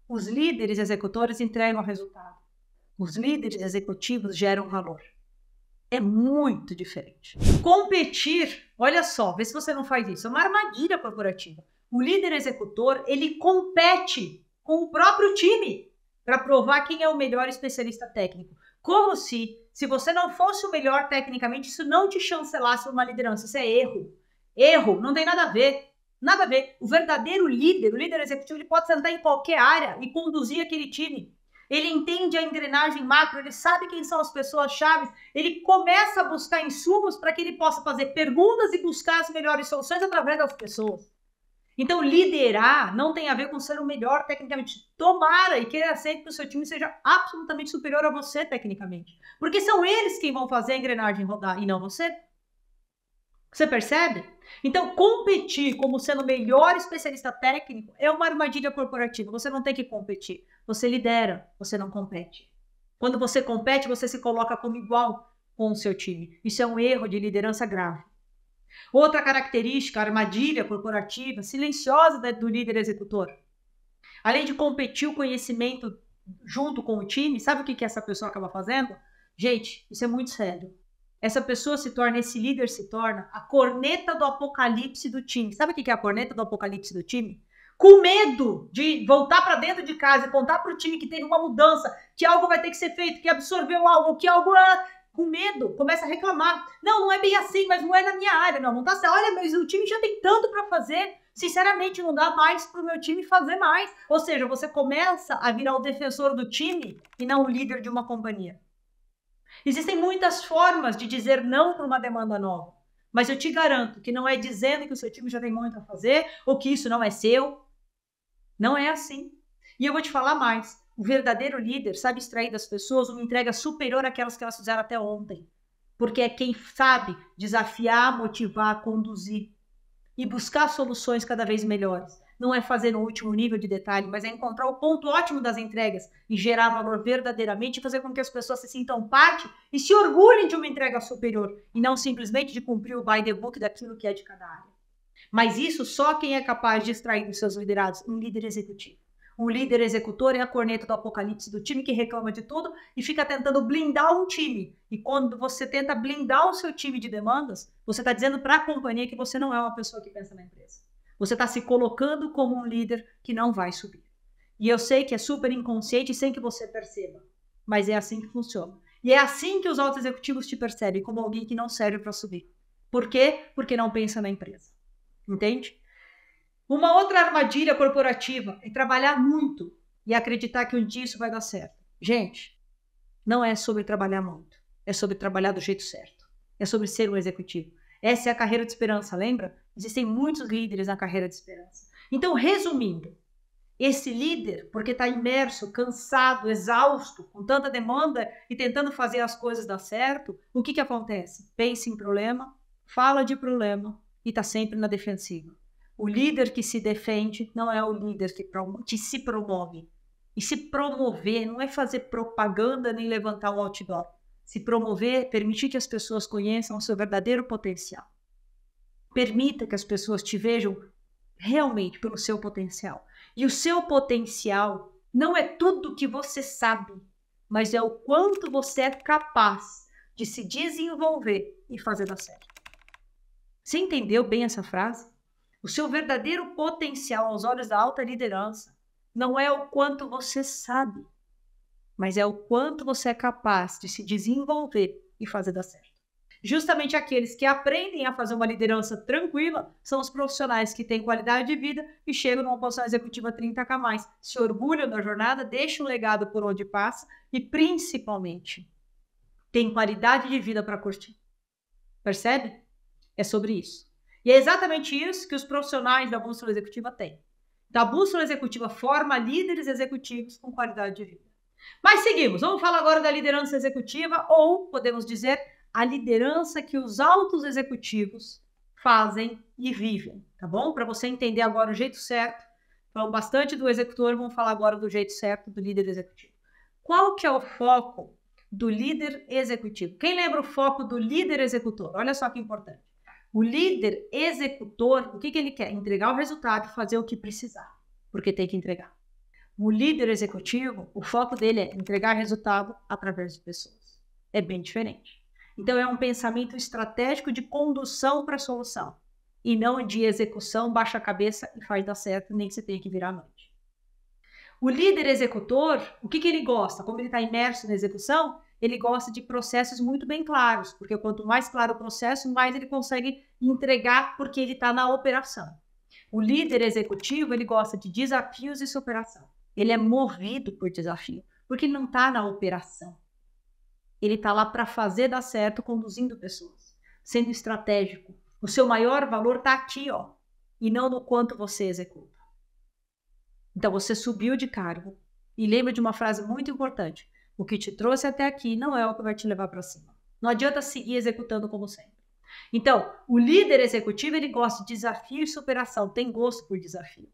Os líderes executores entregam resultado. Os líderes executivos geram valor. É muito diferente. Competir, olha só, vê se você não faz isso. É uma armadilha corporativa. O líder executor, ele compete com o próprio time para provar quem é o melhor especialista técnico. Como se você não fosse o melhor tecnicamente, isso não te chancelasse uma liderança. Isso é erro. Erro, não tem nada a ver. Nada a ver. O verdadeiro líder, o líder executivo, ele pode sentar em qualquer área e conduzir aquele time. Ele entende a engrenagem macro, ele sabe quem são as pessoas-chave, ele começa a buscar insumos para que ele possa fazer perguntas e buscar as melhores soluções através das pessoas. Então, liderar não tem a ver com ser o melhor tecnicamente. Tomara e queira sempre que o seu time seja absolutamente superior a você tecnicamente. Porque são eles quem vão fazer a engrenagem rodar e não você. Você percebe? Então, competir como sendo o melhor especialista técnico é uma armadilha corporativa. Você não tem que competir. Você lidera, você não compete. Quando você compete, você se coloca como igual com o seu time. Isso é um erro de liderança grave. Outra característica, armadilha corporativa, silenciosa do líder executor. Além de competir o conhecimento junto com o time, sabe o que essa pessoa acaba fazendo? Gente, isso é muito sério. Essa pessoa esse líder se torna a corneta do apocalipse do time. Sabe o que é a corneta do apocalipse do time? Com medo de voltar para dentro de casa e contar para o time que teve uma mudança, que algo vai ter que ser feito, que absorveu algo, que algo... Com medo, começa a reclamar. Não é bem assim, mas não é na minha área. Não tá certo. Olha, mas o time já tem tanto para fazer. Sinceramente, não dá mais para o meu time fazer mais. Ou seja, você começa a virar o defensor do time e não o líder de uma companhia. Existem muitas formas de dizer não para uma demanda nova, mas eu te garanto que não é dizendo que o seu time já tem muito a fazer ou que isso não é seu. Não é assim. E eu vou te falar mais. O verdadeiro líder sabe extrair das pessoas uma entrega superior àquelas que elas fizeram até ontem. Porque é quem sabe desafiar, motivar, conduzir e buscar soluções cada vez melhores. Não é fazer no último nível de detalhe, mas é encontrar o ponto ótimo das entregas e gerar valor verdadeiramente e fazer com que as pessoas se sintam parte e se orgulhem de uma entrega superior e não simplesmente de cumprir o by the book daquilo que é de cada área. Mas isso só quem é capaz de extrair dos seus liderados, um líder executivo. Um líder executor é a corneta do apocalipse do time que reclama de tudo e fica tentando blindar um time. E quando você tenta blindar o seu time de demandas, você está dizendo para a companhia que você não é uma pessoa que pensa na empresa. Você está se colocando como um líder que não vai subir. E eu sei que é super inconsciente sem que você perceba, mas é assim que funciona. E é assim que os altos executivos te percebem, como alguém que não serve para subir. Por quê? Porque não pensa na empresa. Entende? Uma outra armadilha corporativa é trabalhar muito e acreditar que um dia isso vai dar certo. Gente, não é sobre trabalhar muito. É sobre trabalhar do jeito certo. É sobre ser um executivo. Essa é a carreira de esperança, lembra? Existem muitos líderes na carreira de esperança. Então, resumindo, esse líder, porque está imerso, cansado, exausto, com tanta demanda e tentando fazer as coisas dar certo, o que acontece? Pensa em problema, fala de problema e está sempre na defensiva. O líder que se defende não é o líder que se promove. E se promover não é fazer propaganda nem levantar um outdoor. Se promover é permitir que as pessoas conheçam o seu verdadeiro potencial. Permita que as pessoas te vejam realmente pelo seu potencial. E o seu potencial não é tudo que você sabe, mas é o quanto você é capaz de se desenvolver e fazer dar certo. Você entendeu bem essa frase? O seu verdadeiro potencial aos olhos da alta liderança não é o quanto você sabe, mas é o quanto você é capaz de se desenvolver e fazer dar certo. Justamente aqueles que aprendem a fazer uma liderança tranquila são os profissionais que têm qualidade de vida e chegam numa posição executiva 30k+, se orgulham da jornada, deixam um legado por onde passa e, principalmente, têm qualidade de vida para curtir. Percebe? É sobre isso. E é exatamente isso que os profissionais da bússola executiva têm. Então, a bússola executiva forma líderes executivos com qualidade de vida. Mas seguimos. Vamos falar agora da liderança executiva, ou, podemos dizer, a liderança que os altos executivos fazem e vivem, tá bom? Para você entender agora o jeito certo. Falamos bastante do executor, vamos falar agora do jeito certo do líder executivo. Qual que é o foco do líder executivo? Quem lembra o foco do líder executor? Olha só que importante. O líder executor, o que ele quer? Entregar o resultado e fazer o que precisar, porque tem que entregar. O líder executivo, o foco dele é entregar resultado através de pessoas. É bem diferente. Então, é um pensamento estratégico de condução para a solução. E não de execução, baixa a cabeça e faz dar certo, nem que você tenha que virar à noite. O líder executor, o que ele gosta? Como ele está imerso na execução, ele gosta de processos muito bem claros, porque quanto mais claro o processo, mais ele consegue entregar porque ele está na operação. O líder executivo, ele gosta de desafios e superação. Ele é movido por desafio, porque ele não está na operação. Ele está lá para fazer dar certo, conduzindo pessoas, sendo estratégico. O seu maior valor está aqui, ó, e não no quanto você executa. Então, você subiu de cargo. E lembra de uma frase muito importante. O que te trouxe até aqui não é o que vai te levar para cima. Não adianta seguir executando como sempre. Então, o líder executivo, ele gosta de desafio e superação, tem gosto por desafio.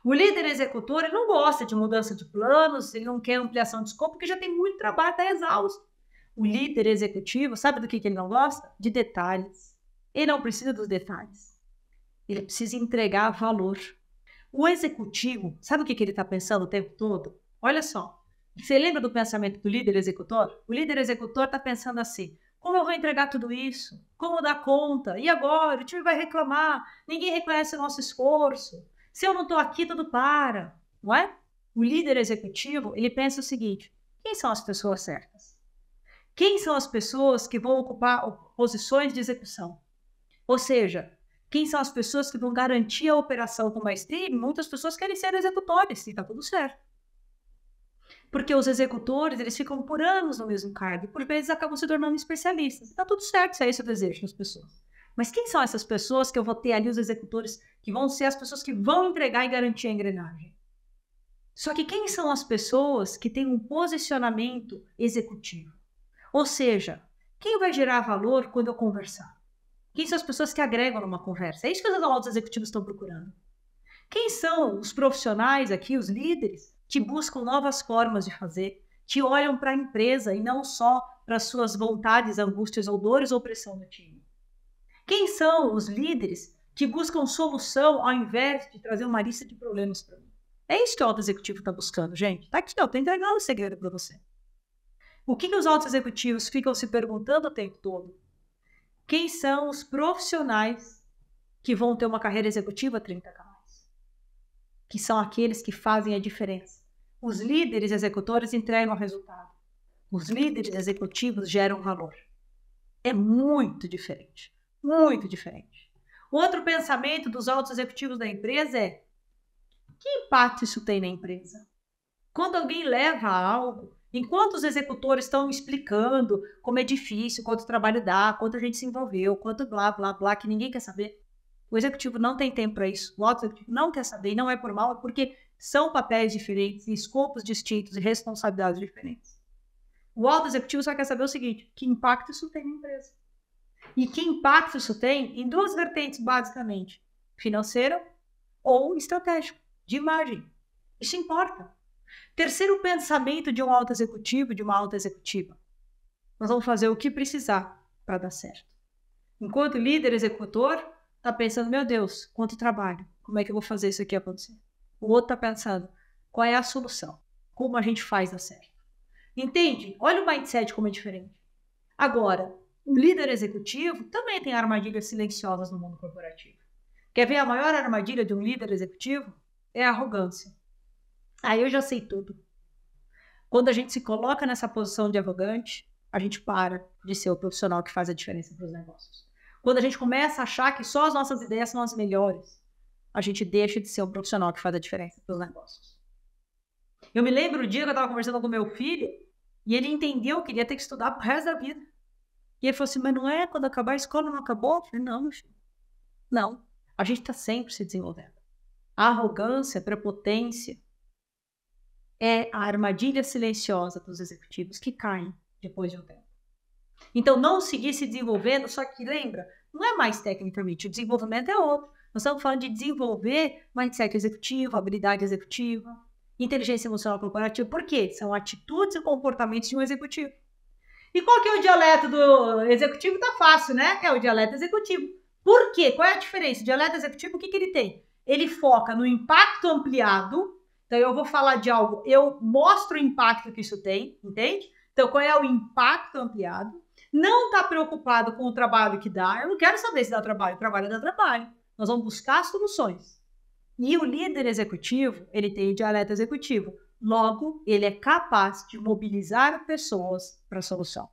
O líder executor, ele não gosta de mudança de planos, ele não quer ampliação de escopo, porque já tem muito trabalho, está exausto. O líder executivo, sabe do que ele não gosta? De detalhes. Ele não precisa dos detalhes. Ele precisa entregar valor. O executivo, sabe o que ele está pensando o tempo todo? Olha só. Você lembra do pensamento do líder executor? O líder executor está pensando assim: como eu vou entregar tudo isso? Como dar conta? E agora? O time vai reclamar. Ninguém reconhece o nosso esforço. Se eu não estou aqui, tudo para. Não é? O líder executivo, ele pensa o seguinte: quem são as pessoas certas? Quem são as pessoas que vão ocupar posições de execução? Ou seja, quem são as pessoas que vão garantir a operação com maestria? Muitas pessoas querem ser executores, e está tudo certo. Porque os executores, eles ficam por anos no mesmo cargo, e por vezes acabam se tornando especialistas. Está tudo certo se é esse o desejo das pessoas. Mas quem são essas pessoas que eu vou ter ali, os executores, que vão ser as pessoas que vão entregar e garantir a engrenagem? Só que quem são as pessoas que têm um posicionamento executivo? Ou seja, quem vai gerar valor quando eu conversar? Quem são as pessoas que agregam numa conversa? É isso que os altos executivos estão procurando. Quem são os profissionais aqui, os líderes, que buscam novas formas de fazer, que olham para a empresa e não só para suas vontades, angústias ou dores ou pressão no time? Quem são os líderes que buscam solução ao invés de trazer uma lista de problemas para mim? É isso que o alto executivo está buscando, gente. Está aqui, ó, estou entregando o segredo para você. O que os altos executivos ficam se perguntando o tempo todo? Quem são os profissionais que vão ter uma carreira executiva 30K+? Que são aqueles que fazem a diferença. Os líderes executores entregam o resultado. Os líderes executivos geram valor. É muito diferente. Muito diferente. Outro pensamento dos altos executivos da empresa é: que impacto isso tem na empresa? Quando alguém leva algo, enquanto os executores estão explicando como é difícil, quanto trabalho dá, quanto a gente se envolveu, quanto blá, blá, blá, que ninguém quer saber, o executivo não tem tempo para isso. O alto executivo não quer saber, e não é por mal, é porque são papéis diferentes, escopos distintos e responsabilidades diferentes. O alto executivo só quer saber o seguinte: que impacto isso tem na empresa? E que impacto isso tem em duas vertentes, basicamente: financeiro ou estratégico, de imagem. Isso importa. Terceiro pensamento de um alto executivo, de uma alta executiva: nós vamos fazer o que precisar para dar certo. Enquanto o líder executor está pensando: meu Deus, quanto trabalho, como é que eu vou fazer isso aqui acontecer? O outro está pensando: qual é a solução? Como a gente faz dar certo? Entende? Olha o mindset como é diferente. Agora, o líder executivo também tem armadilhas silenciosas no mundo corporativo. Quer ver a maior armadilha de um líder executivo? É a arrogância. Eu já sei tudo. Quando a gente se coloca nessa posição de arrogante, a gente para de ser o profissional que faz a diferença para os negócios. Quando a gente começa a achar que só as nossas ideias são as melhores, a gente deixa de ser o profissional que faz a diferença para os negócios. Eu me lembro o dia que eu estava conversando com meu filho e ele entendeu que ele ia ter que estudar pro resto da vida. E ele falou assim: mas não é quando acabar a escola não acabou? Eu falei: não, meu filho. Não. A gente está sempre se desenvolvendo. A arrogância, a prepotência é a armadilha silenciosa dos executivos que caem depois de um tempo. Então, não seguir se desenvolvendo, só que lembra, não é mais tecnicamente, o desenvolvimento é outro. Nós estamos falando de desenvolver mindset executivo, habilidade executiva, inteligência emocional corporativa. Por quê? São atitudes e comportamentos de um executivo. E qual que é o dialeto do executivo? Tá fácil, né? É o dialeto executivo. Por quê? Qual é a diferença? O dialeto executivo, o que ele tem? Ele foca no impacto ampliado. Então, eu vou falar de algo, eu mostro o impacto que isso tem, entende? Então, qual é o impacto ampliado? Não está preocupado com o trabalho que dá. Eu não quero saber se dá trabalho. Trabalho dá trabalho. Nós vamos buscar soluções. E o líder executivo, ele tem dialeto executivo. Logo, ele é capaz de mobilizar pessoas para a solução.